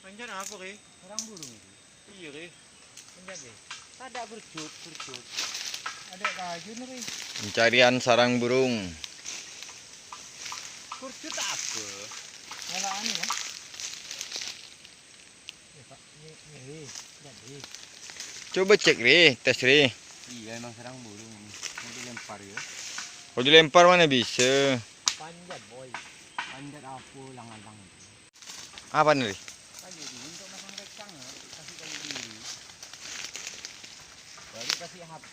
Panjat apa ke? Sarang burung itu. Iya ke? Panjat deh. Ada bercut. Ada kayu nih. Pencarian sarang burung. Bercut apa? Ngalaan ya. Pak, ini, jadi. Coba cek tes Iya emang sarang burung ini. Nanti lempar ya. Kalau dilempar mana bisa? Panjat boy. Panjat apa langang-lang. Apa nih? Kayu ini untuk masang rekang ya. Kasih kayu biru. Baru kasih HP.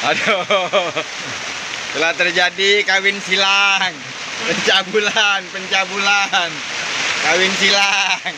Aduh, telah terjadi kawin silang, pencabulan, kawin silang.